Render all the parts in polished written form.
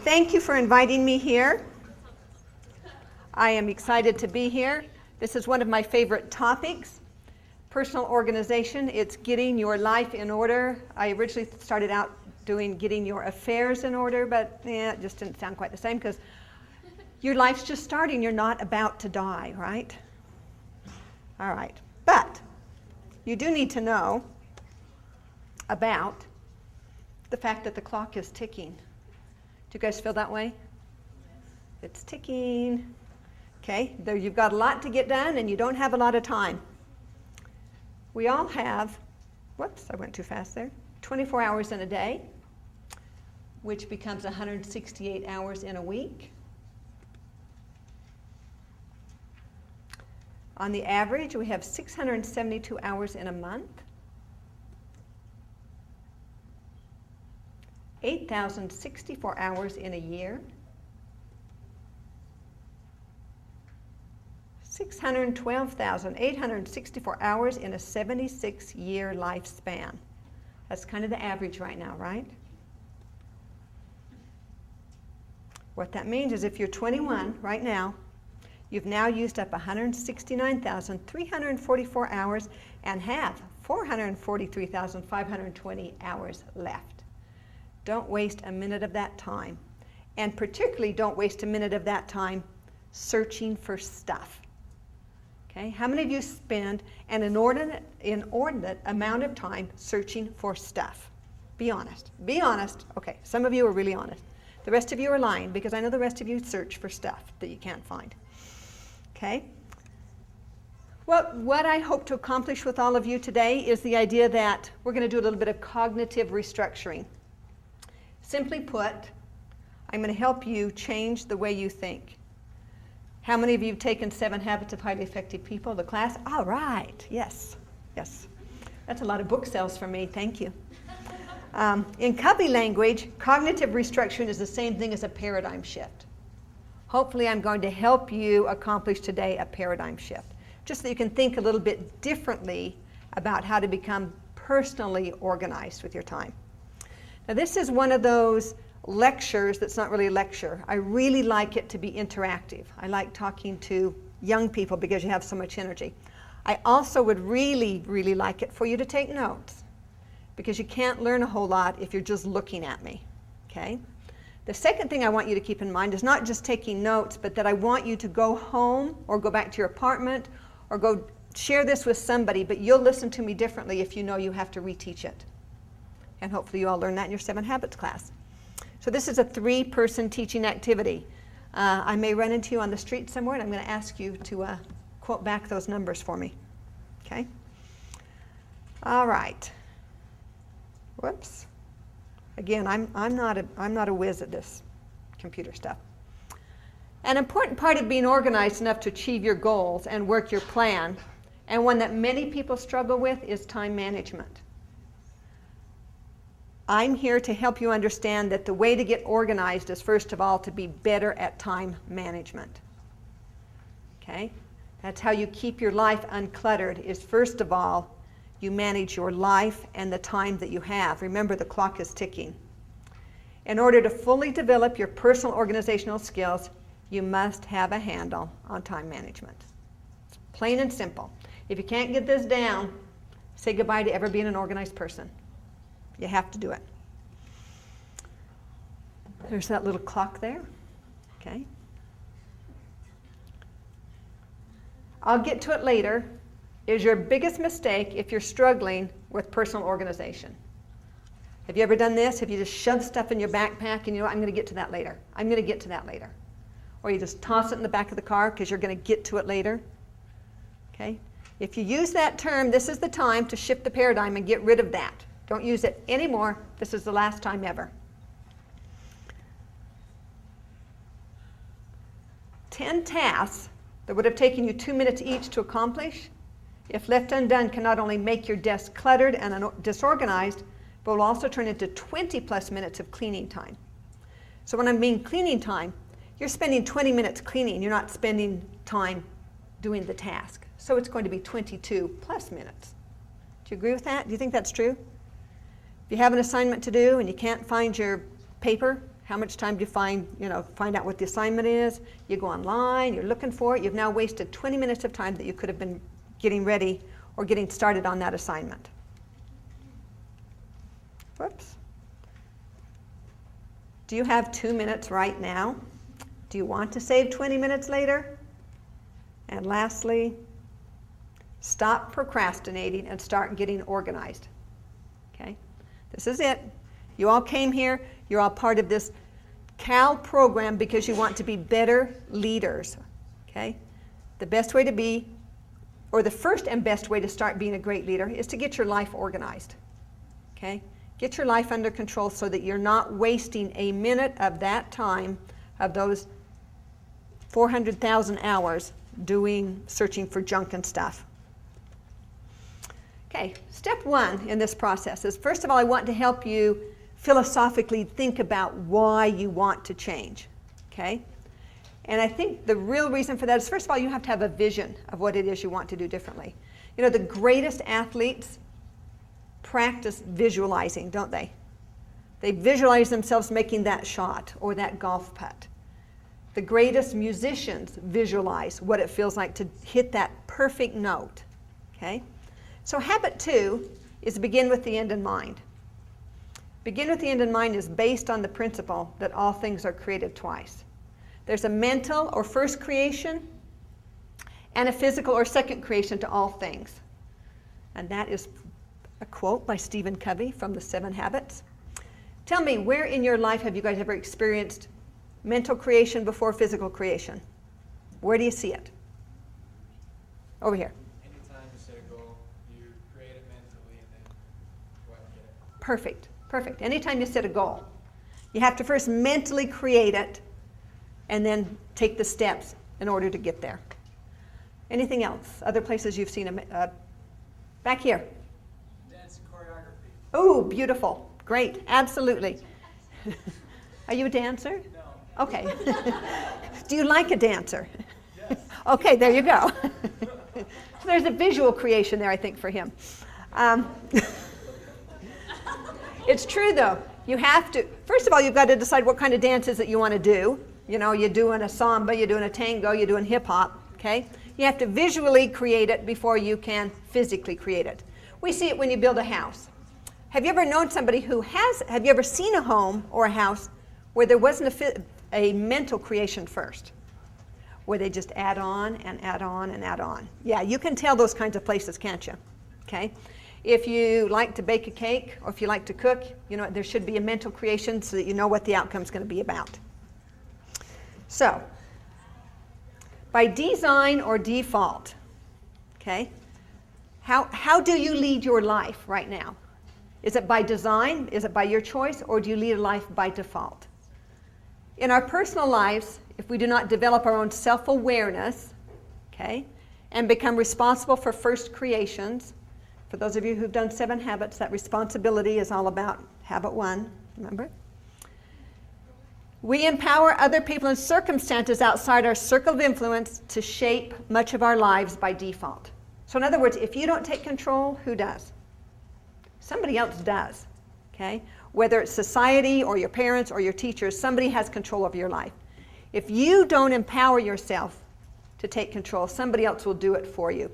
Thank you for inviting me here. I am excited to be here. This is one of my favorite topics, personal organization. It's getting your life in order. I originally started out doing getting your affairs in order, but it just didn't sound quite the same because your life's just starting. You're not about to die, right? All right. But you do need to know about the fact that the clock is ticking. Do you guys feel that way? It's ticking. Okay, there you've got a lot to get done and you don't have a lot of time. We all have, whoops, I went too fast there, 24 hours in a day, which becomes 168 hours in a week. On the average, we have 672 hours in a month. 8,064 hours in a year, 612,864 hours in a 76-year lifespan. That's kind of the average right now, right? What that means is if you're 21 right now, you've now used up 169,344 hours and have 443,520 hours left. Don't waste a minute of that time. And particularly don't waste a minute of that time searching for stuff. Okay? How many of you spend an inordinate amount of time searching for stuff? Be honest. Be honest. Okay, some of you are really honest. The rest of you are lying because I know the rest of you search for stuff that you can't find. Okay? What I hope to accomplish with all of you today is the idea that we're going to do a little bit of cognitive restructuring. Simply put, I'm going to help you change the way you think. How many of you have taken 7 Habits of Highly Effective People, the class? All right, yes, yes. That's a lot of book sales for me, thank you. In Cubby language, cognitive restructuring is the same thing as a paradigm shift. Hopefully I'm going to help you accomplish today a paradigm shift, just so you can think a little bit differently about how to become personally organized with your time. Now this is one of those lectures that's not really a lecture. I really like it to be interactive. I like talking to young people because you have so much energy. I also would really, really like it for you to take notes because you can't learn a whole lot if you're just looking at me, okay? The second thing I want you to keep in mind is not just taking notes, but that I want you to go home or go back to your apartment or go share this with somebody, but you'll listen to me differently if you know you have to reteach it. And hopefully you all learn that in your 7 Habits class. So this is a 3-person teaching activity. I may run into you on the street somewhere and I'm going to ask you to quote back those numbers for me. Okay? All right. Whoops. Again, I'm not a whiz at this computer stuff. An important part of being organized enough to achieve your goals and work your plan, and one that many people struggle with, is time management. I'm here to help you understand that the way to get organized is, first of all, to be better at time management. Okay? That's how you keep your life uncluttered, is first of all, you manage your life and the time that you have. Remember, the clock is ticking. In order to fully develop your personal organizational skills, you must have a handle on time management. It's plain and simple. If you can't get this down, say goodbye to ever being an organized person. You have to do it. There's that little clock there. Okay. I'll get to it later. Is your biggest mistake if you're struggling with personal organization? Have you ever done this? Have you just shoved stuff in your backpack and you know what, I'm going to get to that later. I'm going to get to that later. Or you just toss it in the back of the car because you're going to get to it later. Okay. If you use that term, this is the time to shift the paradigm and get rid of that. Don't use it anymore. This is the last time ever. 10 tasks that would have taken you 2 minutes each to accomplish, if left undone, can not only make your desk cluttered and disorganized, but will also turn into 20 plus minutes of cleaning time. So when I mean cleaning time, you're spending 20 minutes cleaning. You're not spending time doing the task. So it's going to be 22 plus minutes. Do you agree with that? Do you think that's true? If you have an assignment to do and you can't find your paper, How much time do you find out what the assignment is? You go online, you're looking for it. You've now wasted 20 minutes of time that you could have been getting ready or getting started on that assignment. Whoops. Do you have 2 minutes right now? Do you want to save 20 minutes later? And lastly, stop procrastinating and start getting organized. Okay? This is it. You all came here. You're all part of this CAL program because you want to be better leaders. Okay? The best way to be, or the first and best way to start being a great leader is to get your life organized. Okay? Get your life under control so that you're not wasting a minute of that time, of those 400,000 hours searching for junk and stuff. Okay, step one in this process is, first of all, I want to help you philosophically think about why you want to change. Okay? And I think the real reason for that is, first of all, you have to have a vision of what it is you want to do differently. You know, the greatest athletes practice visualizing, don't they? They visualize themselves making that shot or that golf putt. The greatest musicians visualize what it feels like to hit that perfect note. Okay? So habit 2 is begin with the end in mind. Begin with the end in mind is based on the principle that all things are created twice. There's a mental or first creation and a physical or second creation to all things. And that is a quote by Stephen Covey from the 7 Habits. Tell me, where in your life have you guys ever experienced mental creation before physical creation? Where do you see it? Over here. Anytime you set a goal, you create it mentally and then go out and get it. Perfect, perfect. Anytime you set a goal, you have to first mentally create it and then take the steps in order to get there. Anything else? Other places you've seen back here? Dance and choreography. Oh, beautiful. Great. Absolutely. Are you a dancer? No. Okay. Do you like a dancer? Yes. Okay, there you go. There's a visual creation there, I think, for him. It's true, though. You have to, first of all, you've got to decide what kind of dances that you want to do. You know, you're doing a samba, you're doing a tango, you're doing hip-hop, okay? You have to visually create it before you can physically create it. We see it when you build a house. Have you ever known somebody who have you ever seen a home or a house where there wasn't a mental creation first? Where they just add on and add on and add on. Yeah, you can tell those kinds of places, can't you? Okay? If you like to bake a cake or if you like to cook, you know, there should be a mental creation so that you know what the outcome's going to be about. So, by design or default, okay, how do you lead your life right now? Is it by design? Is it by your choice? Or do you lead a life by default? In our personal lives, if we do not develop our own self-awareness, okay, and become responsible for first creations, for those of you who've done 7 habits, that responsibility is all about habit 1, remember? We empower other people and circumstances outside our circle of influence to shape much of our lives by default. So in other words, if you don't take control, who does? Somebody else does, okay? Whether it's society or your parents or your teachers, somebody has control of your life. If you don't empower yourself to take control, somebody else will do it for you.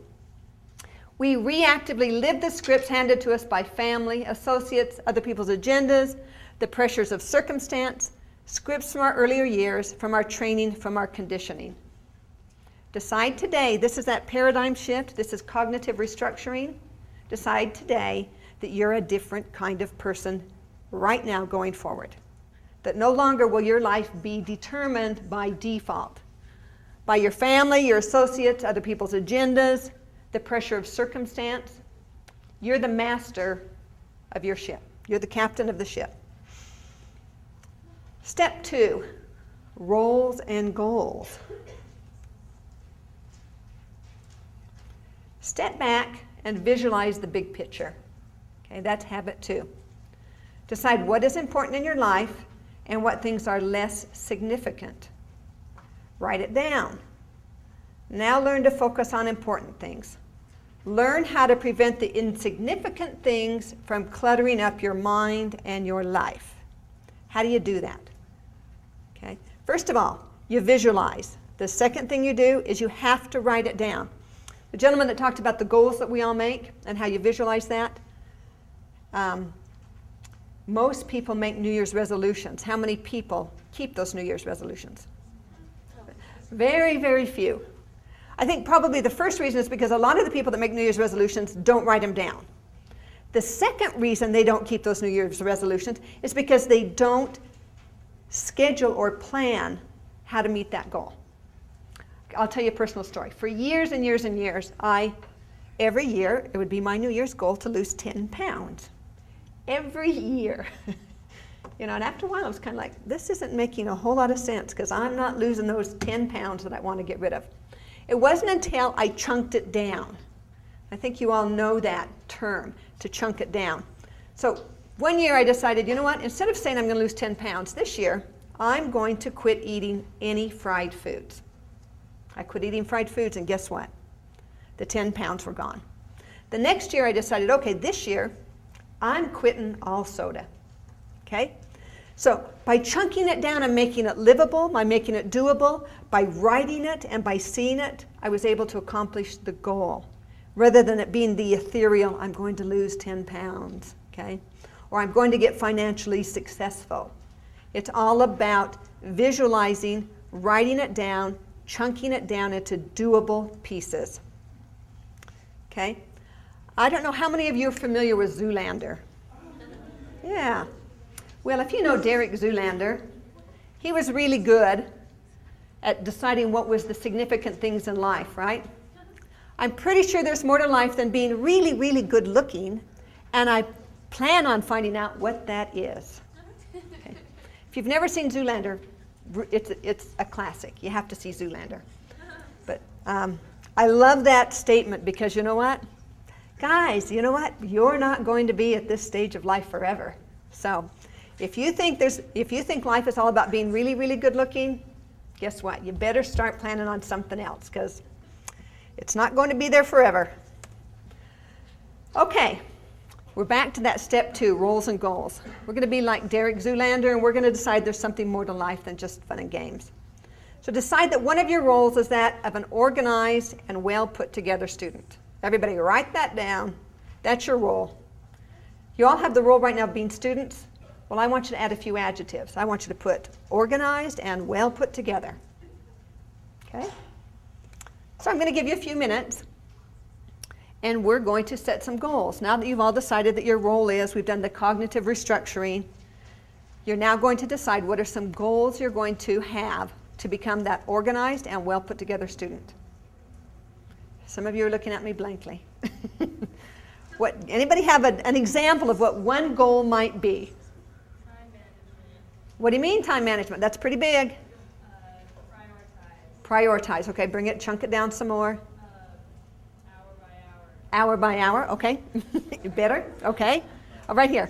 We reactively live the scripts handed to us by family, associates, other people's agendas, the pressures of circumstance, scripts from our earlier years, from our training, from our conditioning. Decide today, this is that paradigm shift, this is cognitive restructuring. Decide today that you're a different kind of person right now going forward. That no longer will your life be determined by default, by your family, your associates, other people's agendas, the pressure of circumstance. You're the master of your ship. You're the captain of the ship. Step 2, roles and goals. Step back and visualize the big picture. Okay, that's habit 2. Decide what is important in your life and what things are less significant. Write it down. Now learn to focus on important things. Learn how to prevent the insignificant things from cluttering up your mind and your life. How do you do that? First of all, you visualize. The second thing you do is you have to write it down. The gentleman that talked about the goals that we all make and how you visualize that, most people make New Year's resolutions. How many people keep those New Year's resolutions? Very, very few. I think probably the first reason is because a lot of the people that make New Year's resolutions don't write them down. The second reason they don't keep those New Year's resolutions is because they don't schedule or plan how to meet that goal. I'll tell you a personal story. For years and years and years, every year, it would be my New Year's goal to lose 10 pounds. Every year. And after a while, I was kind of like, this isn't making a whole lot of sense because I'm not losing those 10 pounds that I want to get rid of. It wasn't until I chunked it down. I think you all know that term, to chunk it down. So one year I decided, you know what, instead of saying I'm going to lose 10 pounds this year, I'm going to quit eating any fried foods. I quit eating fried foods, and guess what? The 10 pounds were gone. The next year I decided, okay, this year I'm quitting all soda. Okay? So by chunking it down and making it livable, by making it doable, by writing it and by seeing it, I was able to accomplish the goal rather than it being the ethereal, I'm going to lose 10 pounds, okay? Or I'm going to get financially successful. It's all about visualizing, writing it down, chunking it down into doable pieces. Okay? I don't know how many of you are familiar with Zoolander. Yeah. Well, if you know Derek Zoolander, he was really good at deciding what was the significant things in life, right? I'm pretty sure there's more to life than being really, really good looking, and I plan on finding out what that is. Okay. If you've never seen Zoolander, it's a classic. You have to see Zoolander. But I love that statement because you know what? Guys, you know what? You're not going to be at this stage of life forever. So if you think life is all about being really, really good looking, guess what? You better start planning on something else because it's not going to be there forever. Okay. We're back to that step 2, roles and goals. We're going to be like Derek Zoolander, and we're going to decide there's something more to life than just fun and games. So decide that one of your roles is that of an organized and well put together student. Everybody write that down. That's your role. You all have the role right now of being students. Well, I want you to add a few adjectives. I want you to put organized and well put together. Okay? So I'm going to give you a few minutes. And we're going to set some goals. Now that you've all decided that your role is, we've done the cognitive restructuring, you're now going to decide what are some goals you're going to have to become that organized and well put together student. Some of you are looking at me blankly. Anybody have an example of what one goal might be? Time management. What do you mean time management? That's pretty big. Prioritize. Okay, bring it, chunk it down some more. Hour by hour, okay. Better, okay. Right here.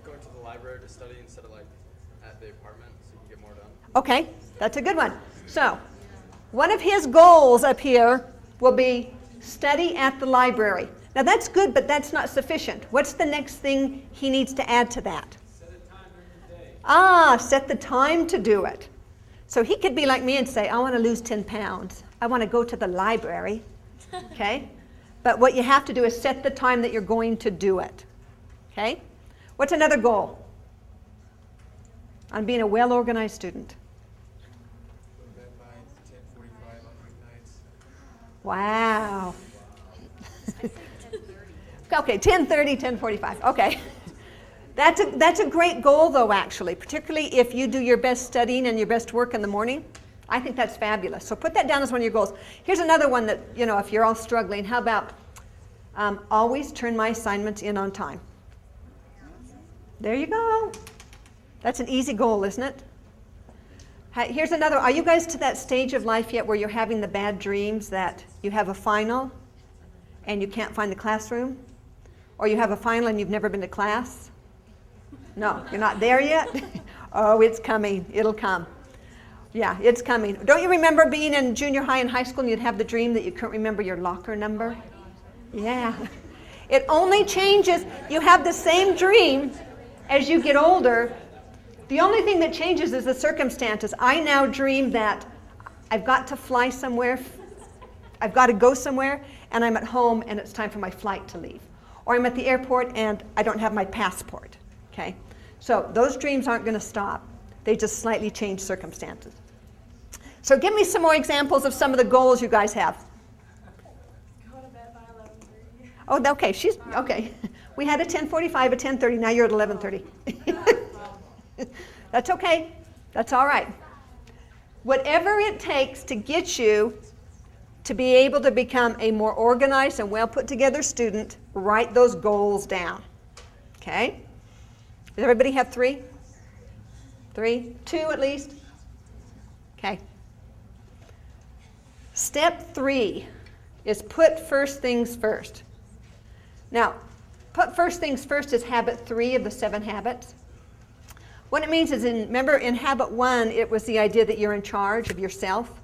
Going to the library to study instead of at the apartment so you can get more done. Okay, that's a good one. So, one of his goals up here will be study at the library. Now that's good, but that's not sufficient. What's the next thing he needs to add to that? Set a time during the day. Set the time to do it. So he could be like me and say, I want to lose 10 pounds. I want to go to the library, okay? But what you have to do is set the time that you're going to do it. Okay? What's another goal? On being a well-organized student. Go to bed by 10:45 on weeknights. Wow. Okay, 10:30, 10:45. Okay. That's a great goal, though, actually, particularly if you do your best studying and your best work in the morning. I think that's fabulous. So put that down as one of your goals. Here's another one that, if you're all struggling, how about always turn my assignments in on time? There you go. That's an easy goal, isn't it? Here's another. Are you guys to that stage of life yet where you're having the bad dreams that you have a final and you can't find the classroom? Or you have a final and you've never been to class? No, you're not there yet? Oh, it's coming. It'll come. Yeah, it's coming. Don't you remember being in junior high and high school and you'd have the dream that you couldn't remember your locker number? Yeah. It only changes. You have the same dream as you get older, The only thing that changes is the circumstances. I now dream that I've got to fly somewhere, I've got to go somewhere, and I'm at home and it's time for my flight to leave. Or I'm at the airport and I don't have my passport, okay? So those dreams aren't going to stop. They just slightly change circumstances. So give me some more examples of some of the goals you guys have. Go to bed by 11:30. Oh, okay, okay. We had a 10:45, a 10:30, now you're at 11:30. That's okay, that's all right. Whatever it takes to get you to be able to become a more organized and well put together student, write those goals down, okay? Does everybody have 3? 3? 2 at least? Okay. Step 3 is put first things first. Now, put first things first is habit 3 of the 7 habits. What it means is, remember in habit 1, it was the idea that you're in charge of yourself.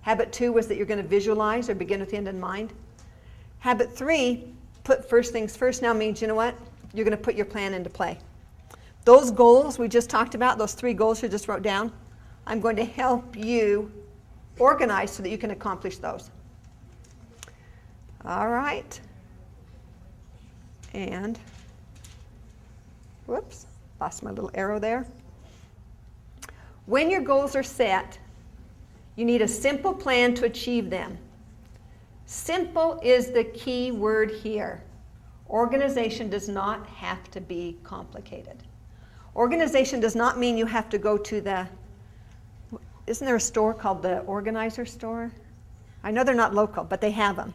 Habit 2 was that you're going to visualize or begin with the end in mind. Habit 3, put first things first, now means, you know what? You're going to put your plan into play. Those goals we just talked about, those 3 goals you just wrote down, I'm going to help you organize so that you can accomplish those. All right. And, whoops, lost my little arrow there. When your goals are set, you need a simple plan to achieve them. Simple is the key word here. Organization does not have to be complicated. Organization does not mean you have to go to the, isn't there a store called the Organizer store? I know they're not local, but they have them.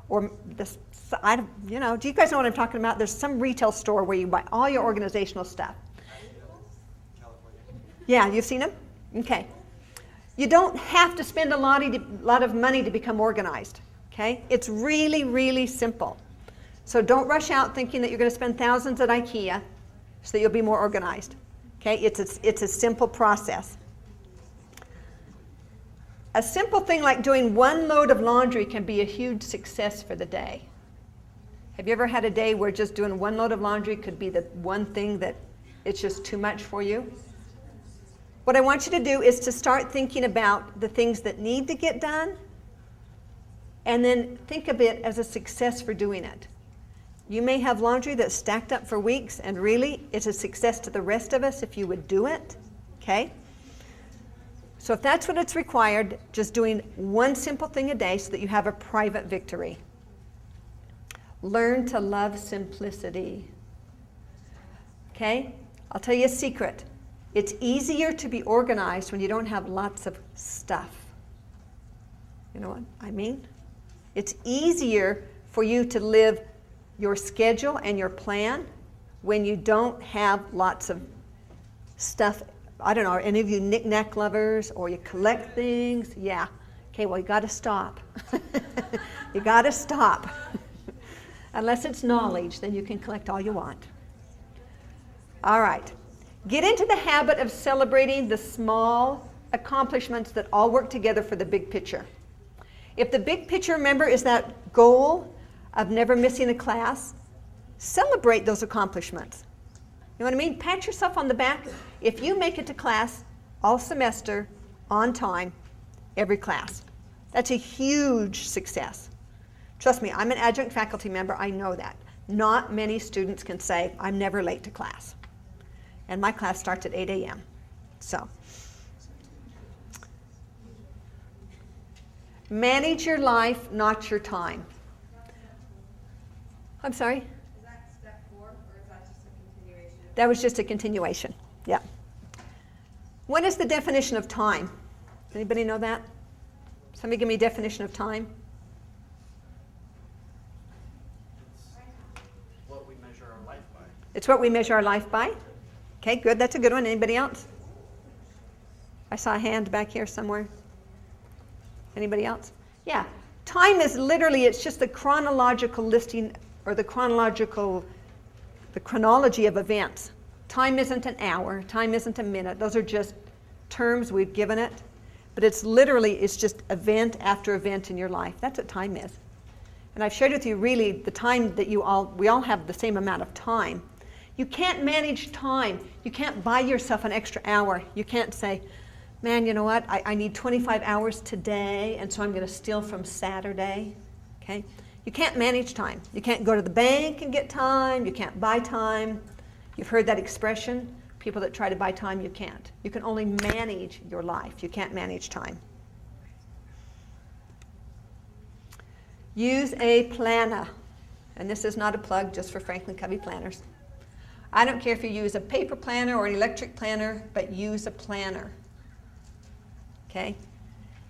Or this, do you guys know what I'm talking about? There's some retail store where you buy all your organizational stuff. Yeah, you've seen them? Okay. You don't have to spend a lot of money to become organized, okay? It's really, really simple. So don't rush out thinking that you're going to spend thousands at IKEA so that you'll be more organized, okay? It's a simple process. A simple thing like doing 1 load of laundry can be a huge success for the day. Have you ever had a day where just doing 1 load of laundry could be the one thing that it's just too much for you? What I want you to do is to start thinking about the things that need to get done, and then think of it as a success for doing it. You may have laundry that's stacked up for weeks, and really it's a success to the rest of us if you would do it, okay? So if that's what it's required, just doing 1 simple thing a day so that you have a private victory. Learn to love simplicity. Okay? I'll tell you a secret. It's easier to be organized when you don't have lots of stuff. You know what I mean? It's easier for you to live your schedule and your plan when you don't have lots of stuff. I don't know, are any of you knick-knack lovers or you collect things? Yeah. Okay, well, you got to stop. You got to stop. Unless it's knowledge, then you can collect all you want. All right. Get into the habit of celebrating the small accomplishments that all work together for the big picture. If the big picture, remember, is that goal of never missing a class, celebrate those accomplishments. You know what I mean? Pat yourself on the back if you make it to class all semester, on time, every class. That's a huge success. Trust me, I'm an adjunct faculty member, I know that. Not many students can say, I'm never late to class. And my class starts at 8 a.m. So, manage your life, not your time. I'm sorry? Is that step 4, or is that just a continuation? That was just a continuation, yeah. What is the definition of time? Anybody know that? Somebody give me a definition of time. It's what we measure our life by. It's what we measure our life by. Okay, good. That's a good one. Anybody else? I saw a hand back here somewhere. Anybody else? Yeah. Time is literally, it's just the chronological listing or the chronology of events. Time isn't an hour. Time isn't a minute. Those are just terms we've given it. But it's literally, it's just event after event in your life. That's what time is. And I've shared with you really the time that we all have the same amount of time. You can't manage time. You can't buy yourself an extra hour. You can't say, man, you know what? I need 25 hours today, and so I'm going to steal from Saturday. Okay? You can't manage time. You can't go to the bank and get time. You can't buy time. You've heard that expression. People that try to buy time, you can't. You can only manage your life. You can't manage time. Use a planner. And this is not a plug just for Franklin Covey planners. I don't care if you use a paper planner or an electric planner, but use a planner. Okay?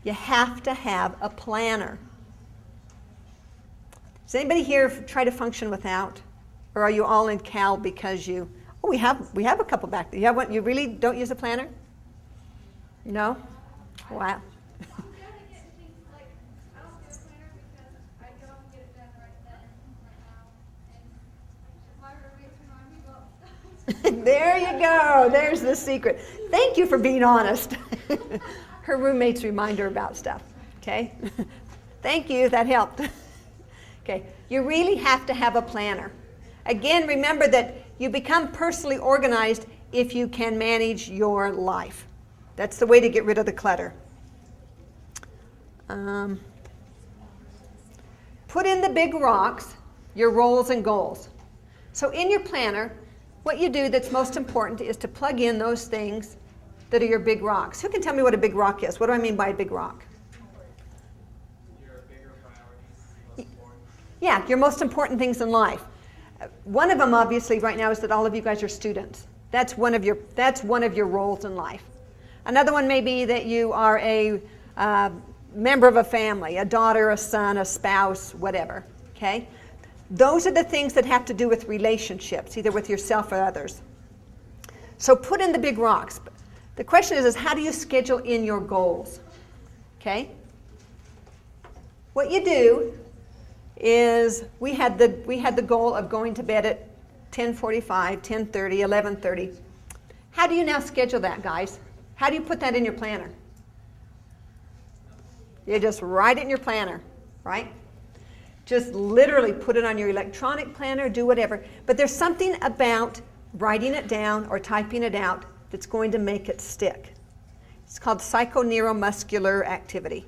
You have to have a planner. Does anybody here try to function without? Or are you all in Cal because you... Oh, we have a couple back there. You have one? You really don't use a planner? No? Wow. There you go. There's the secret. Thank you for being honest. Her roommates remind her about stuff. Okay? Thank you. That helped. Okay. You really have to have a planner. Again, remember that you become personally organized if you can manage your life. That's the way to get rid of the clutter. Put in the big rocks, your roles and goals. So in your planner, what you do that's most important is to plug in those things that are your big rocks. Who can tell me what a big rock is? What do I mean by a big rock? Your bigger priorities, most important. Yeah, your most important things in life. One of them, obviously, right now is that all of you guys are students. That's one of your roles in life. Another one may be that you are a member of a family, a daughter, a son, a spouse, whatever. Okay? Those are the things that have to do with relationships, either with yourself or others. So put in the big rocks. The question is how do you schedule in your goals? Okay? What you do is we had the goal of going to bed at 10:45, 10:30, 11:30. How do you now schedule that, guys? How do you put that in your planner? You just write it in your planner, right? Just literally put it on your electronic planner, do whatever. But there's something about writing it down or typing it out that's going to make it stick. It's called psychoneuromuscular activity.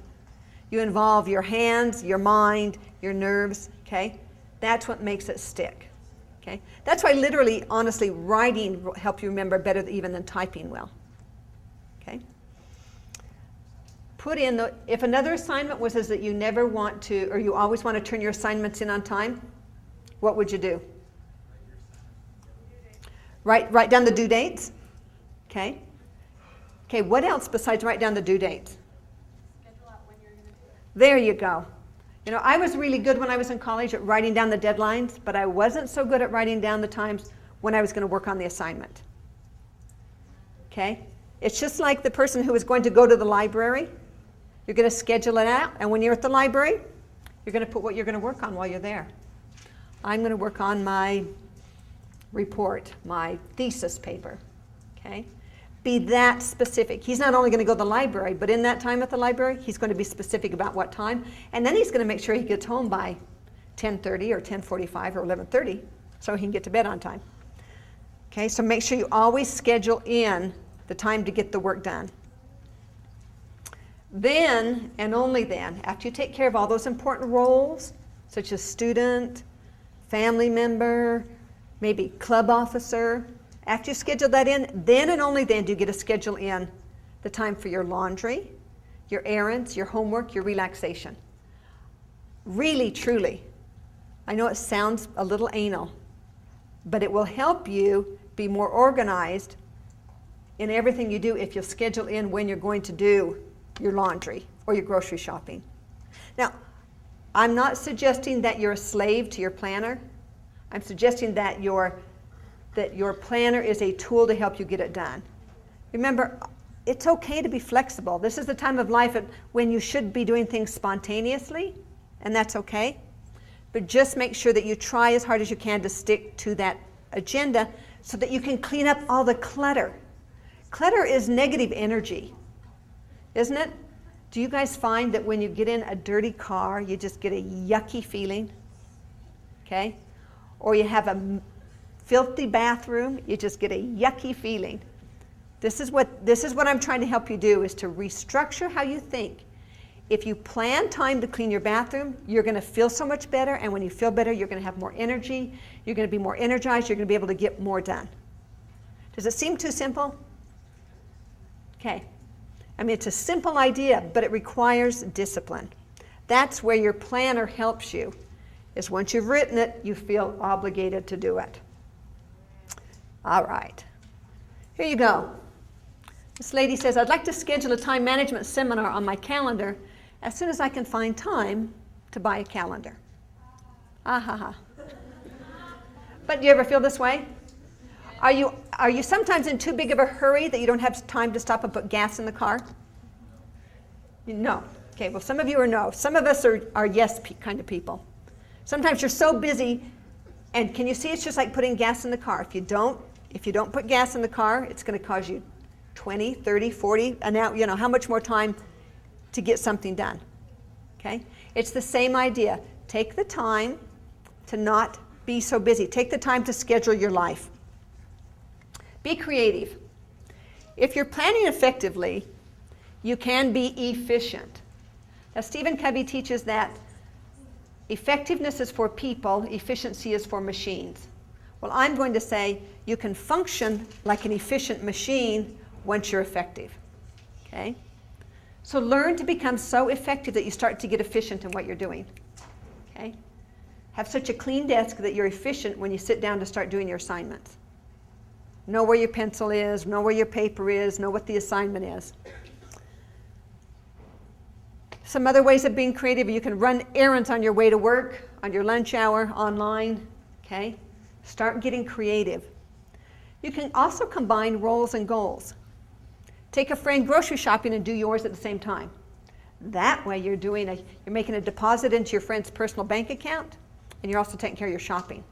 You involve your hands, your mind, your nerves, okay? That's what makes it stick, okay? That's why literally, honestly, writing will help you remember better even than typing will, okay? Put in, if another assignment was that you never want to, or you always want to turn your assignments in on time, what would you do? Write down the due dates, okay? Okay, what else besides write down the due dates? Schedule out when you're going to do it. There you go. You know, I was really good when I was in college at writing down the deadlines, but I wasn't so good at writing down the times when I was going to work on the assignment. Okay? It's just like the person who is going to go to the library. You're going to schedule it out, and when you're at the library, you're going to put what you're going to work on while you're there. I'm going to work on my report, my thesis paper. Okay? Be that specific. He's not only going to go to the library, but in that time at the library, he's going to be specific about what time, and then he's going to make sure he gets home by 10:30 or 10:45 or 11:30 so he can get to bed on time. Okay, so make sure you always schedule in the time to get the work done. Then, and only then, after you take care of all those important roles, such as student, family member, maybe club officer, after you schedule that in, then and only then do you get to schedule in the time for your laundry, your errands, your homework, your relaxation. Really, truly, I know it sounds a little anal, but it will help you be more organized in everything you do if you'll schedule in when you're going to do your laundry or your grocery shopping. Now, I'm not suggesting that you're a slave to your planner. I'm suggesting that your planner is a tool to help you get it done. Remember, it's okay to be flexible. This is the time of life when you should be doing things spontaneously, and that's okay. But just make sure that you try as hard as you can to stick to that agenda so that you can clean up all the clutter. Clutter is negative energy, isn't it? Do you guys find that when you get in a dirty car, you just get a yucky feeling? Okay? Or you have a filthy bathroom, you just get a yucky feeling. This is what I'm trying to help you do, is to restructure how you think. If you plan time to clean your bathroom, you're going to feel so much better, and when you feel better, you're going to have more energy, you're going to be more energized, you're going to be able to get more done. Does it seem too simple? Okay. I mean, it's a simple idea, but it requires discipline. That's where your planner helps you, is once you've written it, you feel obligated to do it. All right. Here you go. This lady says, I'd like to schedule a time management seminar on my calendar as soon as I can find time to buy a calendar. Ah ha ha. But do you ever feel this way? Are you sometimes in too big of a hurry that you don't have time to stop and put gas in the car? No. Okay, well, some of you are no. Some of us are yes kind of people. Sometimes you're so busy, and can you see it's just like putting gas in the car. If you don't put gas in the car, it's going to cause you 20, 30, 40, and now, you know, how much more time to get something done. Okay? It's the same idea. Take the time to not be so busy. Take the time to schedule your life. Be creative. If you're planning effectively, you can be efficient. Now, Stephen Covey teaches that effectiveness is for people, efficiency is for machines. Well, I'm going to say you can function like an efficient machine once you're effective. Okay? So learn to become so effective that you start to get efficient in what you're doing. Okay? Have such a clean desk that you're efficient when you sit down to start doing your assignments. Know where your pencil is, know where your paper is, know what the assignment is. Some other ways of being creative, you can run errands on your way to work, on your lunch hour, online. Okay? Start getting creative. You can also combine roles and goals. Take a friend grocery shopping and do yours at the same time. That way you're making a deposit into your friend's personal bank account, and you're also taking care of your shopping.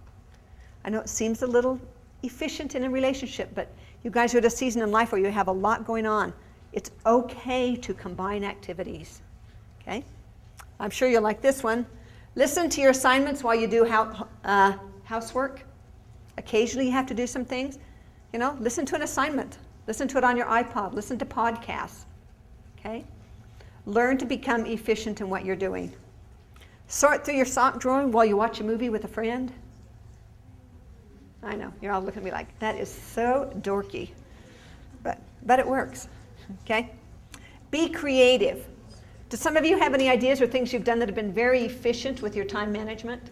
I know it seems a little efficient in a relationship, but you guys are at a season in life where you have a lot going on. It's okay to combine activities. Okay? I'm sure you'll like this one. Listen to your assignments while you do housework. Occasionally you have to do some things. You know, listen to an assignment. Listen to it on your iPod. Listen to podcasts. Okay? Learn to become efficient in what you're doing. Sort through your sock drawer while you watch a movie with a friend. I know, you're all looking at me like, that is so dorky. But it works. Okay? Be creative. Do some of you have any ideas or things you've done that have been very efficient with your time management?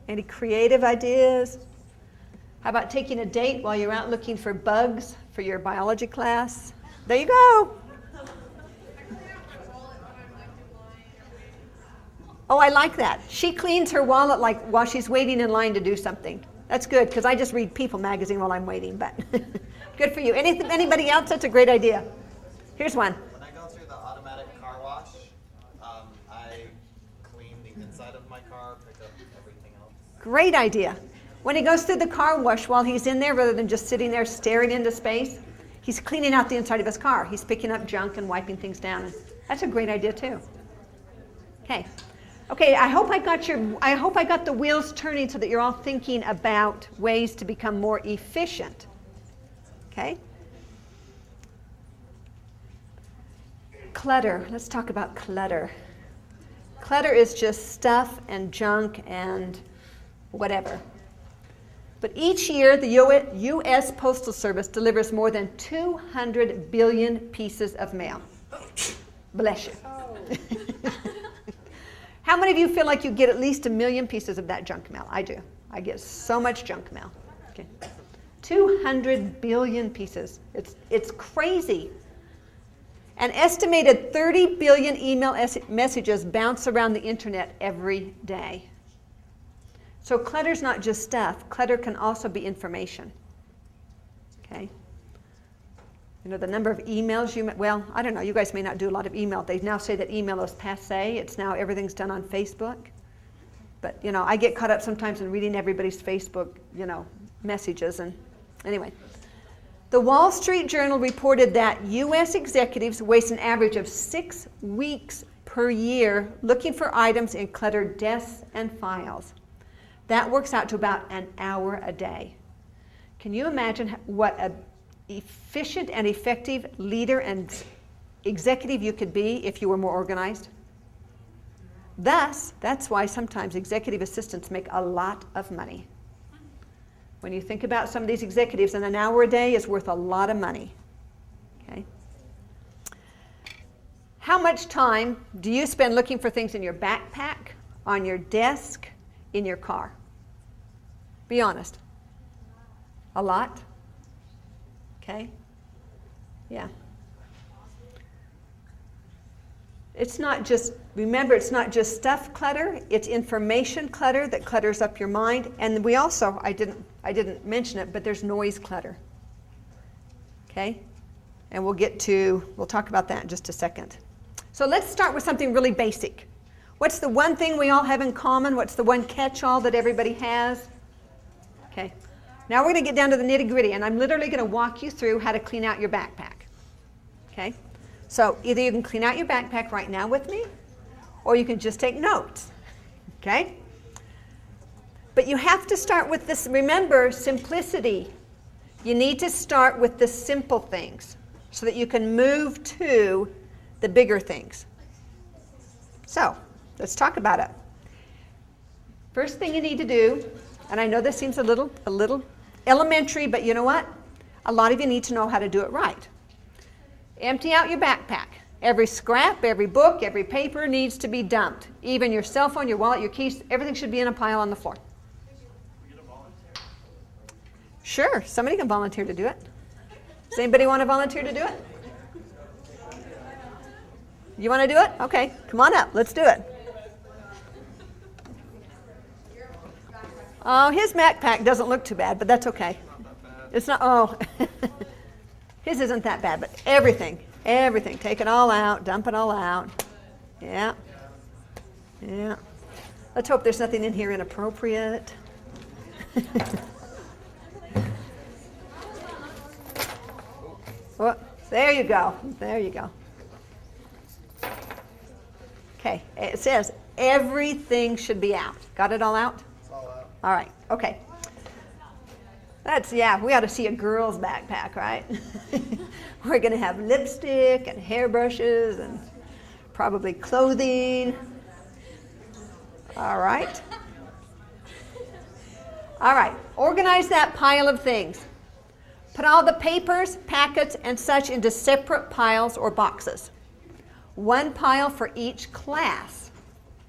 Any creative ideas? How about taking a date while you're out looking for bugs for your biology class? There you go. Oh, I like that. She cleans her wallet like while she's waiting in line to do something. That's good, because I just read People magazine while I'm waiting, but good for you. Anybody else? That's a great idea. Here's one. When I go through the automatic car wash, I clean the inside of my car, pick up everything else. Great idea. When he goes through the car wash while he's in there, rather than just sitting there staring into space, he's cleaning out the inside of his car. He's picking up junk and wiping things down. And that's a great idea too. Okay, I hope I got the wheels turning so that you're all thinking about ways to become more efficient. Okay? Clutter. Let's talk about clutter. Clutter is just stuff and junk and whatever. But each year, the U.S. Postal Service delivers more than 200 billion pieces of mail. Bless you. Oh. How many of you feel like you get at least 1 million pieces of that junk mail? I do. I get so much junk mail. Okay. 200 billion pieces. It's crazy. An estimated 30 billion email messages bounce around the internet every day. So clutter's not just stuff. Clutter can also be information. Okay? You know, the number of emails well, I don't know, you guys may not do a lot of email. They now say that email is passé. It's now everything's done on Facebook. But, you know, I get caught up sometimes in reading everybody's Facebook, you know, messages. And anyway, the Wall Street Journal reported that U.S. executives waste an average of 6 weeks per year looking for items in cluttered desks and files. That works out to about an hour a day. Can you imagine what an efficient and effective leader and executive you could be if you were more organized? Thus, that's why sometimes executive assistants make a lot of money. When you think about some of these executives, and an hour a day is worth a lot of money. Okay? How much time do you spend looking for things in your backpack, on your desk, in your car? Be honest. A lot? Okay? Yeah. It's not just, remember, it's not just stuff clutter, it's information clutter that clutters up your mind. And we also, I didn't mention it, but there's noise clutter. Okay? And we'll talk about that in just a second. So let's start with something really basic. What's the one thing we all have in common? What's the one catch-all that everybody has? Okay. Now we're going to get down to the nitty-gritty, and I'm literally going to walk you through how to clean out your backpack. Okay? So either you can clean out your backpack right now with me, or you can just take notes. Okay? But you have to start with this. Remember, simplicity. You need to start with the simple things so that you can move to the bigger things. So let's talk about it. First thing you need to do, and I know this seems a little elementary, but you know what? A lot of you need to know how to do it right. Empty out your backpack. Every scrap, every book, every paper needs to be dumped. Even your cell phone, your wallet, your keys, everything should be in a pile on the floor. Sure, somebody can volunteer to do it. Does anybody want to volunteer to do it? You want to do it? Okay, come on up. Let's do it. Oh, his backpack doesn't look too bad, but that's okay. It's not, oh. His isn't that bad, but everything. Take it all out, dump it all out. Yeah. Yeah. Let's hope there's nothing in here inappropriate. Oh, there you go. There you go. Okay, it says everything should be out. Got it all out? It's all out. All right, okay. We ought to see a girl's backpack, right? We're going to have lipstick and hairbrushes and probably clothing. All right. All right, organize that pile of things. Put all the papers, packets, and such into separate piles or boxes. One pile for each class.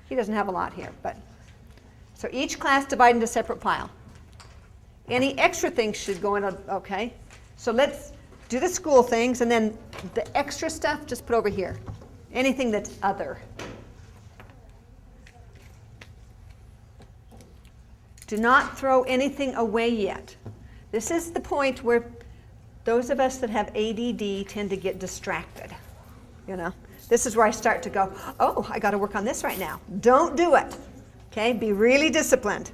He doesn't have a lot here, but so each class divided into a separate pile. Any extra things should go in okay. So let's do the school things, and then the extra stuff just put over here. Anything that's other. Do not throw anything away yet. This is the point where those of us that have ADD tend to get distracted. You know, this is where I start to go, oh, I got to work on this right now. Don't do it. Okay, be really disciplined.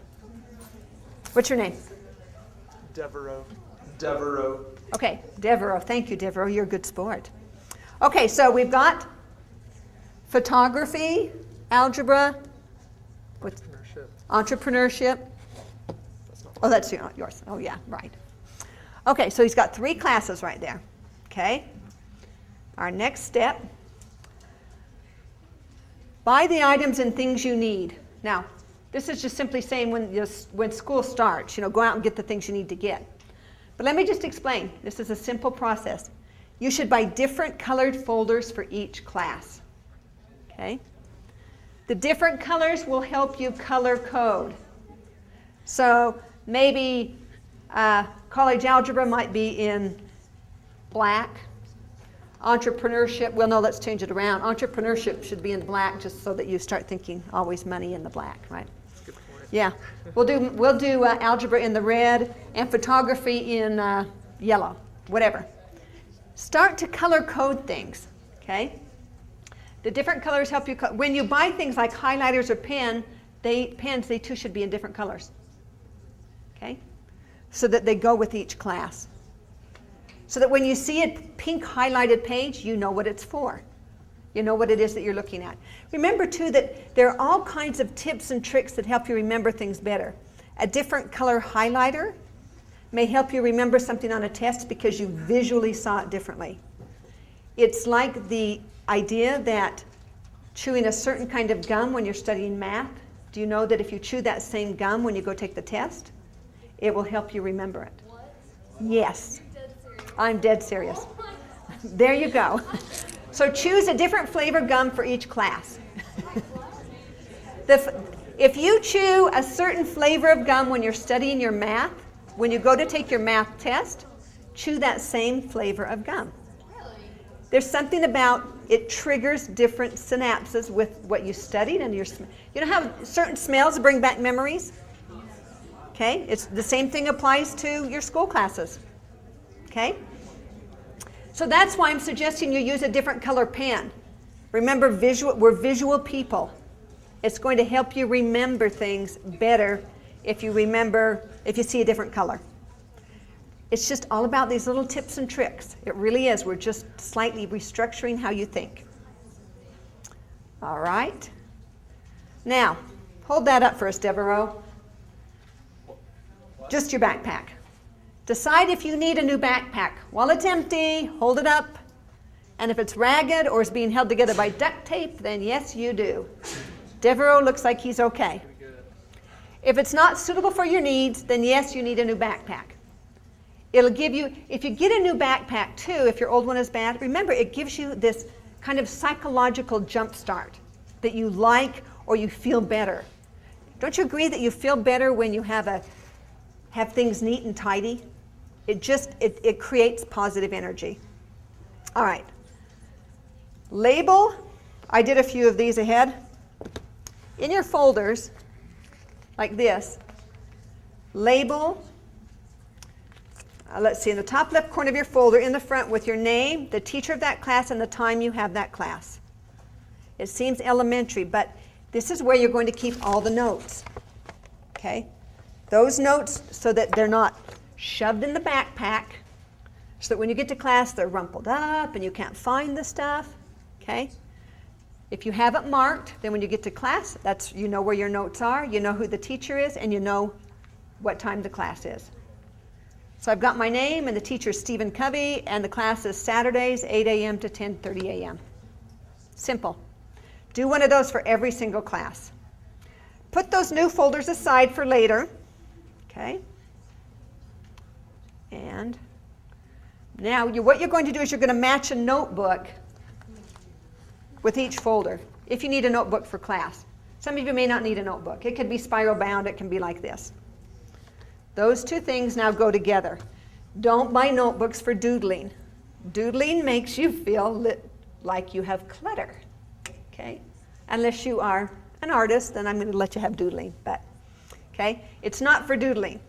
What's your name? Devereaux. Okay, Devereaux. Thank you, Devereaux. You're a good sport. Okay, so we've got photography, algebra, entrepreneurship. Oh, that's yours. Oh, yeah, right. Okay, so he's got 3 classes right there. Okay. Our next step. Buy the items and things you need. Now, this is just simply saying when school starts, go out and get the things you need to get. But let me just explain. This is a simple process. You should buy different colored folders for each class. Okay? The different colors will help you color code. So maybe college algebra might be in black. Entrepreneurship, well, no, let's change it around. Entrepreneurship should be in black just so that you start thinking always money in the black, right? Good point. Yeah. We'll do algebra in the red and photography in yellow, whatever. Start to color code things, okay? The different colors help you. When you buy things like highlighters or pens, they too should be in different colors, okay? So that they go with each class. So that when you see a pink highlighted page, you know what it's for. You know what it is that you're looking at. Remember, too, that there are all kinds of tips and tricks that help you remember things better. A different color highlighter may help you remember something on a test because you visually saw it differently. It's like the idea that chewing a certain kind of gum when you're studying math. Do you know that if you chew that same gum when you go take the test, it will help you remember it? What? Yes. You're dead serious. I'm dead serious. Oh my gosh. There you go. So choose a different flavor gum for each class. If you chew a certain flavor of gum when you're studying your math, when you go to take your math test, chew that same flavor of gum. Really? There's something about it triggers different synapses with what you studied and your. You know how certain smells bring back memories? Okay, it's the same thing applies to your school classes. Okay, so that's why I'm suggesting you use a different color pen. Remember, we're visual people. It's going to help you remember things better if you see a different color. It's just all about these little tips and tricks. It really is. We're just slightly restructuring how you think. All right. Now, hold that up for us, Devereaux. Just your backpack. Decide if you need a new backpack. While it's empty, hold it up. And if it's ragged or is being held together by duct tape, then yes, you do. Devereaux looks like he's okay. If it's not suitable for your needs, then yes, you need a new backpack. It'll give you, if you get a new backpack too, if your old one is bad, remember it gives you this kind of psychological jump start that you like or you feel better. Don't you agree that you feel better when you have things neat and tidy? It creates positive energy. All right. Label. I did a few of these ahead. In your folders, like this, label, let's see, in the top left corner of your folder, in the front with your name, the teacher of that class, and the time you have that class. It seems elementary, but this is where you're going to keep all the notes. Okay? Those notes so that they're not shoved in the backpack, so that when you get to class, they're rumpled up and you can't find the stuff. Okay? If you have it marked, then when you get to class, you know where your notes are, you know who the teacher is, and you know what time the class is. So I've got my name, and the teacher is Stephen Covey, and the class is Saturdays, 8 a.m. to 10:30 a.m. Simple. Do one of those for every single class. Put those new folders aside for later. Okay? And now what you're going to do is you're going to match a notebook with each folder, if you need a notebook for class. Some of you may not need a notebook. It could be spiral bound, it can be like this. Those two things now go together. Don't buy notebooks for doodling. Doodling makes you feel like you have clutter, okay? Unless you are an artist, then I'm going to let you have doodling, but, okay? It's not for doodling.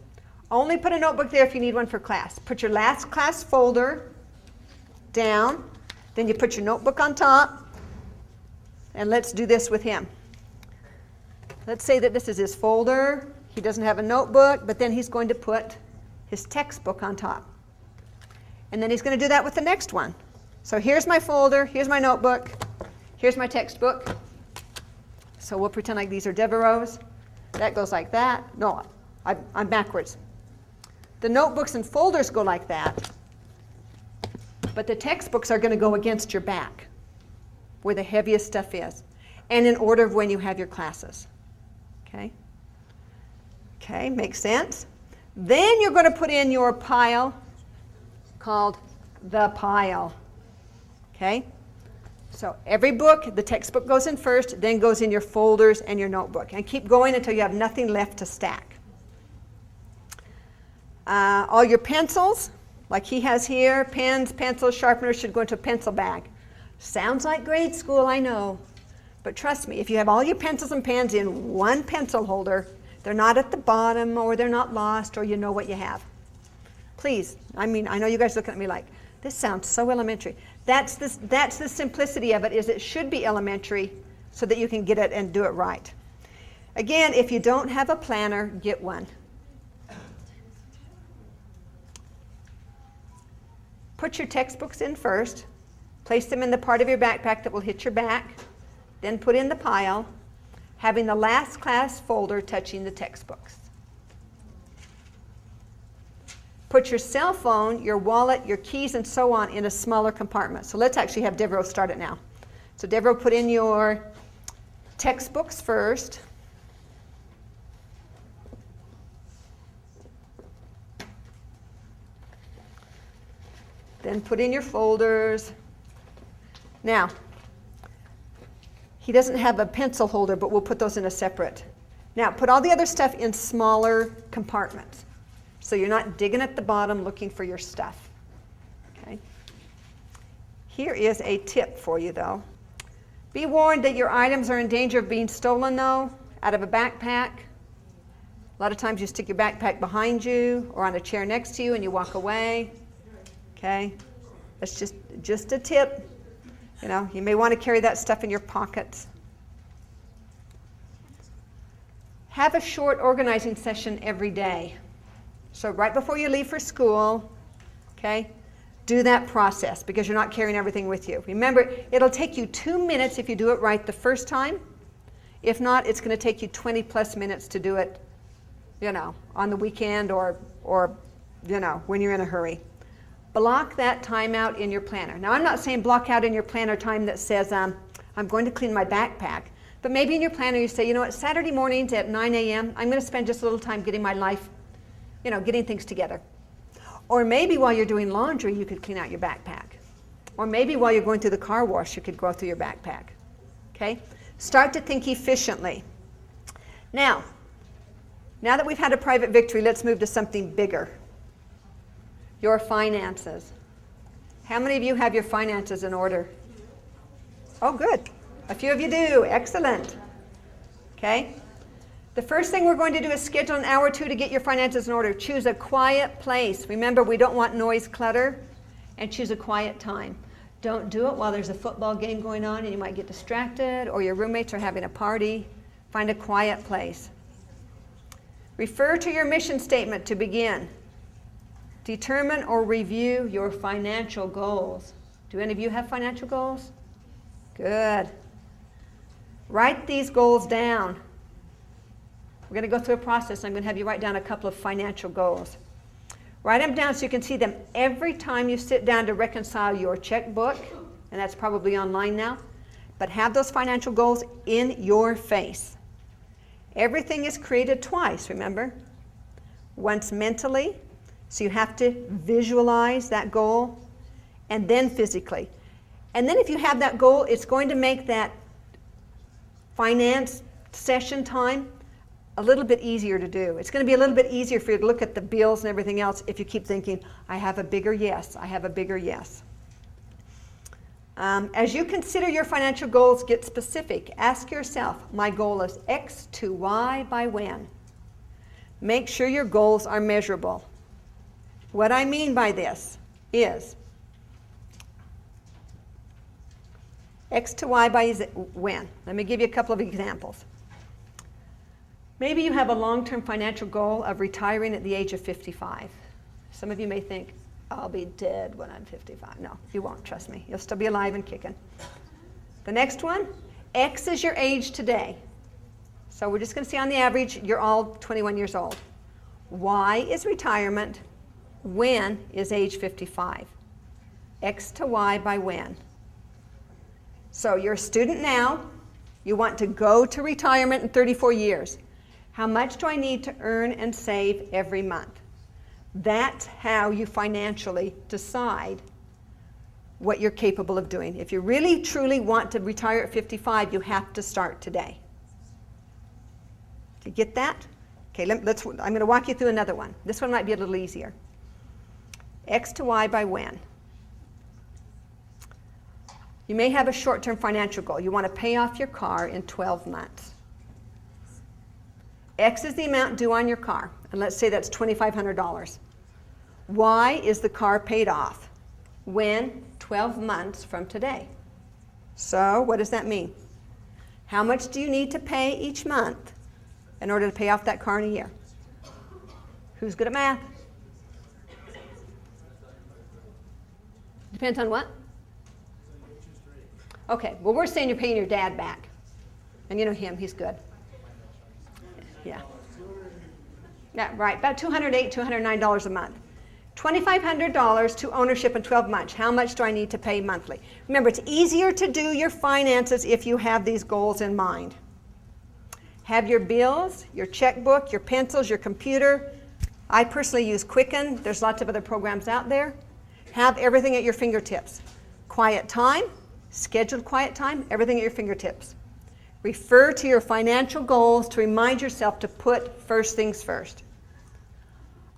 Only put a notebook there if you need one for class. Put your last class folder down, then you put your notebook on top, and let's do this with him. Let's say that this is his folder. He doesn't have a notebook, but then he's going to put his textbook on top. And then he's going to do that with the next one. So here's my folder, here's my notebook, here's my textbook. So we'll pretend like these are Devereaux's. That goes like that. No, I'm backwards. The notebooks and folders go like that, but the textbooks are going to go against your back, where the heaviest stuff is, and in order of when you have your classes. Okay? Okay, makes sense? Then you're going to put in your pile called the pile. Okay? So every book, the textbook goes in first, then goes in your folders and your notebook. And keep going until you have nothing left to stack. All your pencils, like he has here, pens, pencils, sharpeners should go into a pencil bag. Sounds like grade school, I know. But trust me, if you have all your pencils and pens in one pencil holder, they're not at the bottom, or they're not lost, or you know what you have. Please, I mean, I know you guys looking at me like, this sounds so elementary. That's the simplicity of it, is it should be elementary so that you can get it and do it right. Again, if you don't have a planner, get one. Put your textbooks in first. Place them in the part of your backpack that will hit your back. Then put in the pile, having the last class folder touching the textbooks. Put your cell phone, your wallet, your keys, and so on in a smaller compartment. So let's actually have Devereaux start it now. So Devereaux, put in your textbooks first. Then put in your folders. Now, he doesn't have a pencil holder, but we'll put those in a separate. Now, put all the other stuff in smaller compartments, so you're not digging at the bottom looking for your stuff. Okay. Here is a tip for you, though. Be warned that your items are in danger of being stolen, though, out of a backpack. A lot of times you stick your backpack behind you or on a chair next to you and you walk away. Okay? That's just a tip. You know, you may want to carry that stuff in your pockets. Have a short organizing session every day. So right before you leave for school, okay, do that process because you're not carrying everything with you. Remember, it'll take you 2 minutes if you do it right the first time. If not, it's going to take you 20 plus minutes to do it, you know, on the weekend or you know, when you're in a hurry. Block that time out in your planner. Now, I'm not saying block out in your planner time that says, I'm going to clean my backpack. But maybe in your planner you say, you know what, Saturday mornings at 9 a.m., I'm going to spend just a little time getting my life, you know, getting things together. Or maybe while you're doing laundry, you could clean out your backpack. Or maybe while you're going through the car wash, you could go through your backpack. Okay? Start to think efficiently. Now that we've had a private victory, let's move to something bigger. Your finances. How many of you have your finances in order? Oh, good. A few of you do. Excellent. Okay? The first thing we're going to do is schedule an hour or two to get your finances in order. Choose a quiet place. Remember, we don't want noise clutter. And choose a quiet time. Don't do it while there's a football game going on and you might get distracted, or your roommates are having a party. Find a quiet place. Refer to your mission statement to begin. Determine or review your financial goals. Do any of you have financial goals? Good. Write these goals down. We're going to go through a process. I'm going to have you write down a couple of financial goals. Write them down so you can see them every time you sit down to reconcile your checkbook, and that's probably online now. But have those financial goals in your face. Everything is created twice, remember? Once mentally, so you have to visualize that goal, and then physically. And then if you have that goal, it's going to make that finance session time a little bit easier to do. It's going to be a little bit easier for you to look at the bills and everything else if you keep thinking, I have a bigger yes, I have a bigger yes. As you consider your financial goals, get specific. Ask yourself, my goal is X to Y by when? Make sure your goals are measurable. What I mean by this is X to Y by when. Let me give you a couple of examples. Maybe you have a long-term financial goal of retiring at the age of 55. Some of you may think, I'll be dead when I'm 55. No, you won't, trust me. You'll still be alive and kicking. The next one, X is your age today. So we're just going to see on the average, you're all 21 years old. Y is retirement. When is age 55? X to Y by when? So you're a student now. You want to go to retirement in 34 years. How much do I need to earn and save every month? That's how you financially decide what you're capable of doing. If you really, truly want to retire at 55, you have to start today. Do you get that? Okay, I'm going to walk you through another one. This one might be a little easier. X to Y by when? You may have a short-term financial goal. You want to pay off your car in 12 months. X is the amount due on your car, and let's say that's $2,500. Y is the car paid off. When? 12 months from today. So what does that mean? How much do you need to pay each month in order to pay off that car in a year? Who's good at math? Depends on what? Okay, well, we're saying you're paying your dad back. And you know him, he's good. Yeah. Yeah, right, about $208, $209 a month. $2,500 to ownership in 12 months. How much do I need to pay monthly? Remember, it's easier to do your finances if you have these goals in mind. Have your bills, your checkbook, your pencils, your computer. I personally use Quicken. There's lots of other programs out there. Have everything at your fingertips. Quiet time, scheduled quiet time, everything at your fingertips. Refer to your financial goals to remind yourself to put first things first.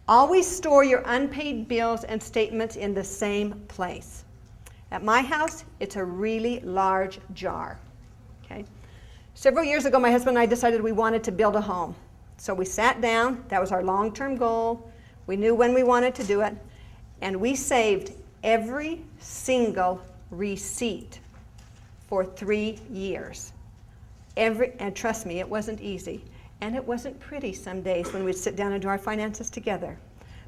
Always store your unpaid bills and statements in the same place. At my house, it's a really large jar. Okay? Several years ago, my husband and I decided we wanted to build a home. So we sat down. That was our long-term goal. We knew when we wanted to do it. And we saved every single receipt for 3 years. And trust me, it wasn't easy. And it wasn't pretty some days when we'd sit down and do our finances together.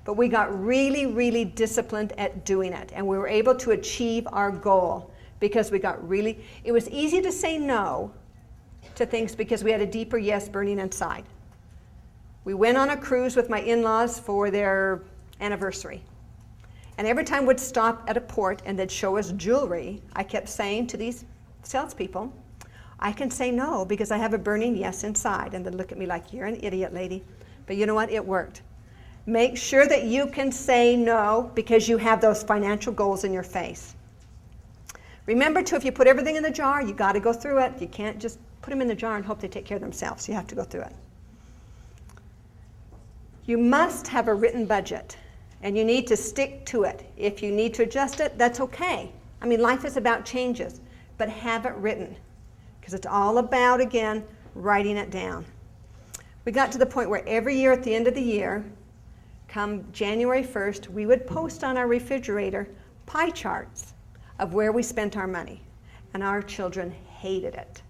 But we got really, really disciplined at doing it. And we were able to achieve our goal because we got really, it was easy to say no to things because we had a deeper yes burning inside. We went on a cruise with my in-laws for their anniversary. And every time we'd stop at a port and they'd show us jewelry, I kept saying to these salespeople, I can say no because I have a burning yes inside. And they'd look at me like, you're an idiot, lady. But you know what? It worked. Make sure that you can say no because you have those financial goals in your face. Remember, too, if you put everything in the jar, you got to go through it. You can't just put them in the jar and hope they take care of themselves. You have to go through it. You must have a written budget, and you need to stick to it. If you need to adjust it, that's okay. I mean, life is about changes, but have it written. Because it's all about, again, writing it down. We got to the point where every year at the end of the year, come January 1st, we would post on our refrigerator pie charts of where we spent our money. And our children hated it.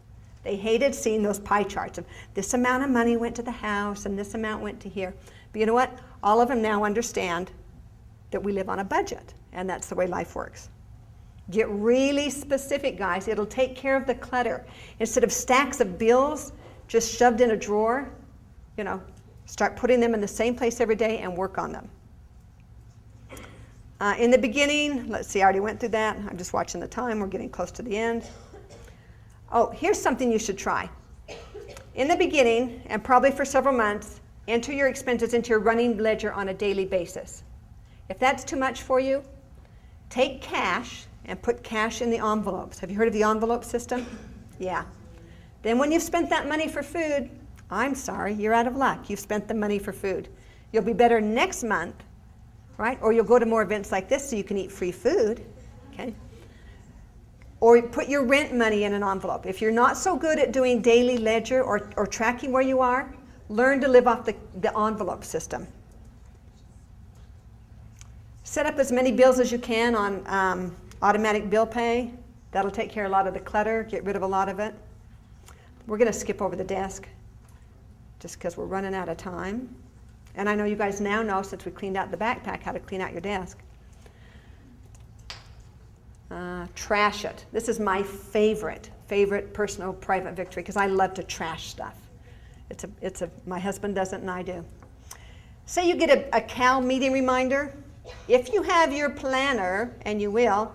They hated seeing those pie charts of this amount of money went to the house and this amount went to here. But you know what? All of them now understand that we live on a budget, and that's the way life works. Get really specific, guys. It'll take care of the clutter. Instead of stacks of bills just shoved in a drawer, start putting them in the same place every day and work on them. In the beginning, let's see, I already went through that. I'm just watching the time. We're getting close to the end. Oh, here's something you should try. In the beginning, and probably for several months, enter your expenses into your running ledger on a daily basis. If that's too much for you, take cash and put cash in the envelopes. Have you heard of the envelope system? Yeah. Then when you've spent that money for food, I'm sorry, you're out of luck. You've spent the money for food. You'll be better next month, right? Or you'll go to more events like this so you can eat free food, okay? Or put your rent money in an envelope. If you're not so good at doing daily ledger or tracking where you are, learn to live off the envelope system. Set up as many bills as you can on automatic bill pay. That'll take care of a lot of the clutter, get rid of a lot of it. We're going to skip over the desk just because we're running out of time. And I know you guys now know, since we cleaned out the backpack, how to clean out your desk. Trash it. This is my favorite personal private victory because I love to trash stuff. My husband doesn't and I do. Say you get a CAL meeting reminder. If you have your planner, and you will,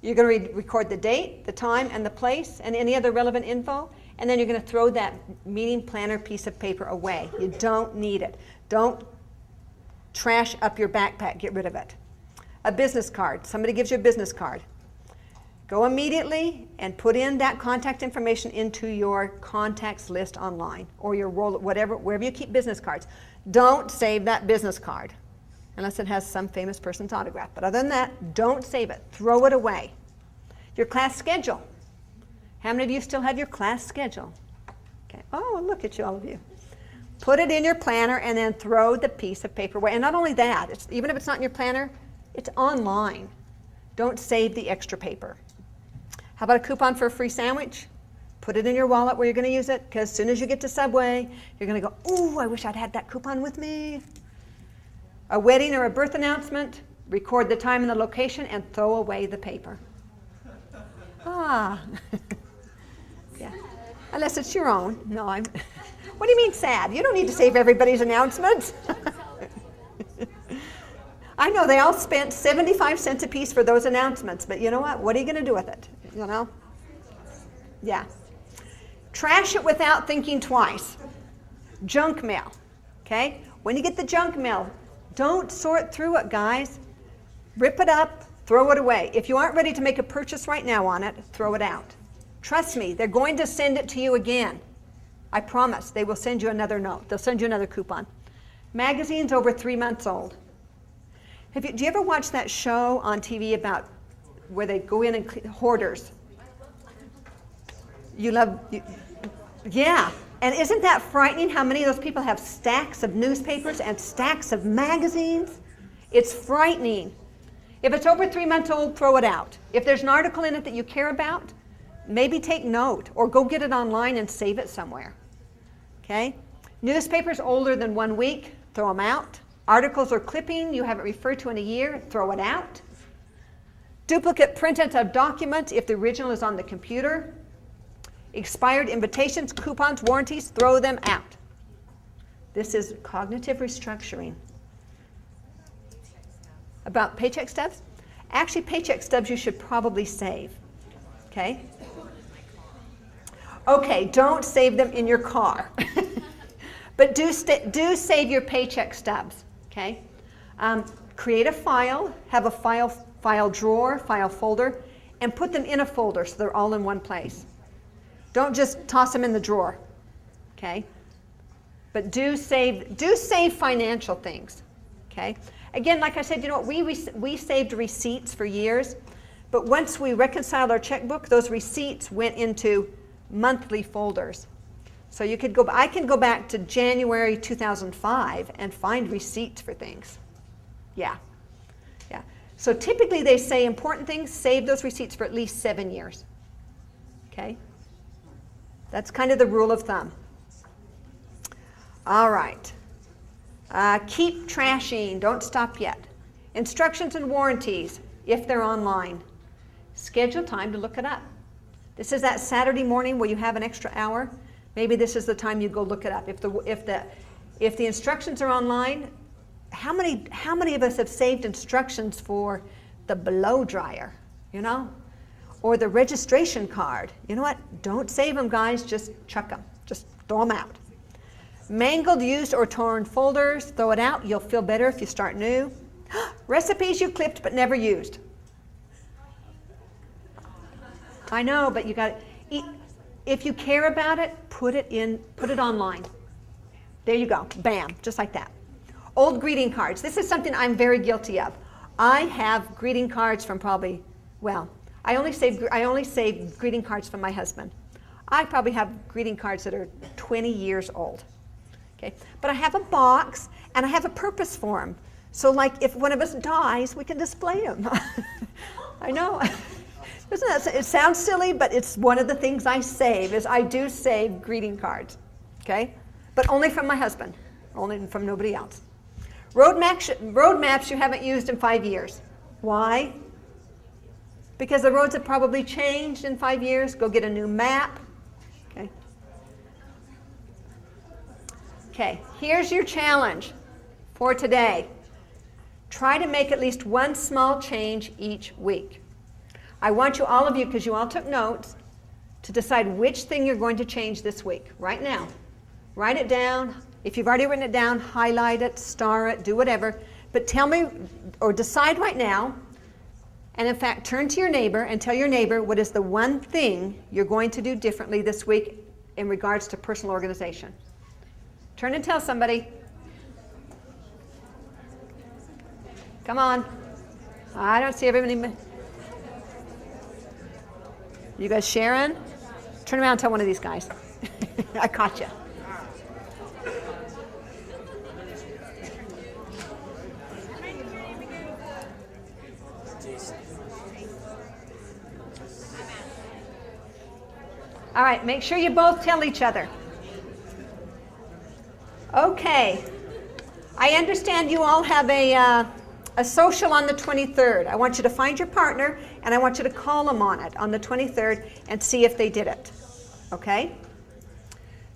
you're going to record the date, the time, and the place, and any other relevant info, and then you're going to throw that meeting planner piece of paper away. You don't need it. Don't trash up your backpack. Get rid of it. A business card. Somebody gives you a business card. Go immediately and put in that contact information into your contacts list online or your wherever you keep business cards. Don't save that business card unless it has some famous person's autograph. But other than that, don't save it. Throw it away. Your class schedule. How many of you still have your class schedule? Okay. Oh, look at you, all of you. Put it in your planner and then throw the piece of paper away. And not only that, even if it's not in your planner, it's online. Don't save the extra paper. How about a coupon for a free sandwich? Put it in your wallet where you're going to use it, because as soon as you get to Subway, you're going to go, ooh, I wish I'd had that coupon with me. A wedding or a birth announcement, record the time and the location and throw away the paper. Ah. Yeah. Unless it's your own. No, what do you mean sad? You don't need to save everybody's announcements. I know they all spent 75 cents a piece for those announcements, but you know what? What are you going to do with it? You know? Yeah. Trash it without thinking twice. Junk mail. Okay? When you get the junk mail, don't sort through it, guys. Rip it up, throw it away. If you aren't ready to make a purchase right now on it, throw it out. Trust me, they're going to send it to you again. I promise. They will send you another note. They'll send you another coupon. Magazines over 3 months old. Do you ever watch that show on TV about where they go in and clean, hoarders? Yeah. And isn't that frightening how many of those people have stacks of newspapers and stacks of magazines? It's frightening. If it's over 3 months old, throw it out. If there's an article in it that you care about, maybe take note or go get it online and save it somewhere. Okay? Newspapers older than 1 week, throw them out. Articles or clipping you haven't referred to in a year, throw it out. Duplicate printouts of documents if the original is on the computer. Expired invitations, coupons, warranties, throw them out. This is cognitive restructuring. About paycheck stubs? Actually, paycheck stubs you should probably save. Okay? Okay, don't save them in your car. But do save your paycheck stubs. Okay? Create a file, have a file drawer, file folder, and put them in a folder so they're all in one place. Don't just toss them in the drawer. Okay? But do save financial things. Okay? Again, like I said, you know what, we saved receipts for years, but once we reconciled our checkbook, those receipts went into monthly folders. So I can go back to January 2005 and find receipts for things. Yeah. Yeah. So typically they say important things, save those receipts for at least 7 years. Okay? That's kind of the rule of thumb. All right. Keep trashing. Don't stop yet. Instructions and warranties, if they're online. Schedule time to look it up. This is that Saturday morning where you have an extra hour. Maybe this is the time you go look it up. If the instructions are online, how many of us have saved instructions for the blow dryer, you know? Or the registration card. You know what? Don't save them, guys. Just chuck them. Just throw them out. Mangled, used, or torn folders, throw it out. You'll feel better if you start new. Recipes you clipped but never used. I know, but you got to, if you care about it, put it online. There you go. Bam, just like that. Old greeting cards. This is something I'm very guilty of. I have greeting cards from probably, I only save greeting cards from my husband. I probably have greeting cards that are 20 years old. Okay, but I have a box and I have a purpose for them. So like if one of us dies, we can display them. I know. It sounds silly, but it's one of the things I save is I do save greeting cards. Okay? But only from my husband, only from nobody else. Road maps you haven't used in 5 years. Why? Because the roads have probably changed in 5 years. Go get a new map. Okay. Okay, here's your challenge for today. Try to make at least one small change each week. I want you, all of you, because you all took notes, to decide which thing you're going to change this week, right now. Write it down. If you've already written it down, highlight it, star it, do whatever. But tell me, or decide right now, and in fact, turn to your neighbor and tell your neighbor what is the one thing you're going to do differently this week in regards to personal organization. Turn and tell somebody. Come on. I don't see everybody. You guys sharing? Turn around and tell one of these guys. I caught you. All right, make sure you both tell each other. Okay. I understand you all have a social on the 23rd. I want you to find your partner, and I want you to call them on it on the 23rd and see if they did it. Okay?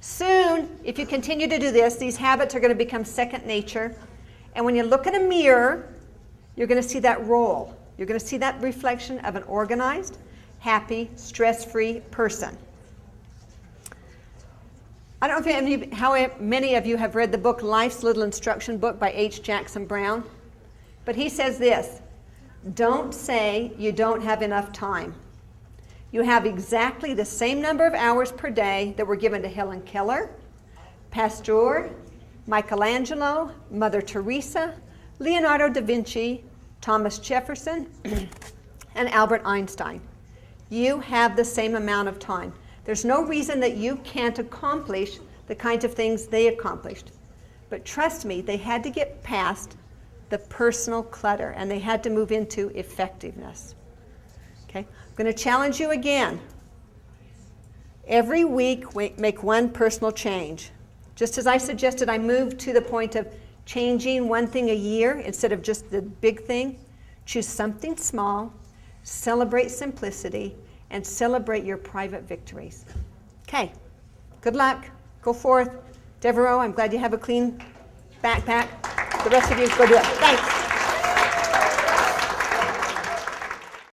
Soon, if you continue to do this, these habits are going to become second nature. And when you look in a mirror, You're going to see that role. You're going to see that reflection of an organized, happy, stress-free person. I don't know how many of you have read the book Life's Little Instruction Book by H. Jackson Brown, but he says this: don't say you don't have enough time. You have exactly the same number of hours per day that were given to Helen Keller, Pasteur, Michelangelo, Mother Teresa, Leonardo da Vinci, Thomas Jefferson, and Albert Einstein. You have the same amount of time. There's no reason that you can't accomplish the kinds of things they accomplished. But trust me, they had to get past the personal clutter, and they had to move into effectiveness. Okay? I'm going to challenge you again. Every week, make one personal change. Just as I suggested, I moved to the point of changing one thing a year instead of just the big thing. Choose something small, celebrate simplicity, and celebrate your private victories. Okay, good luck. Go forth. Devereaux, I'm glad you have a clean backpack. The rest of you, go do it. Thanks.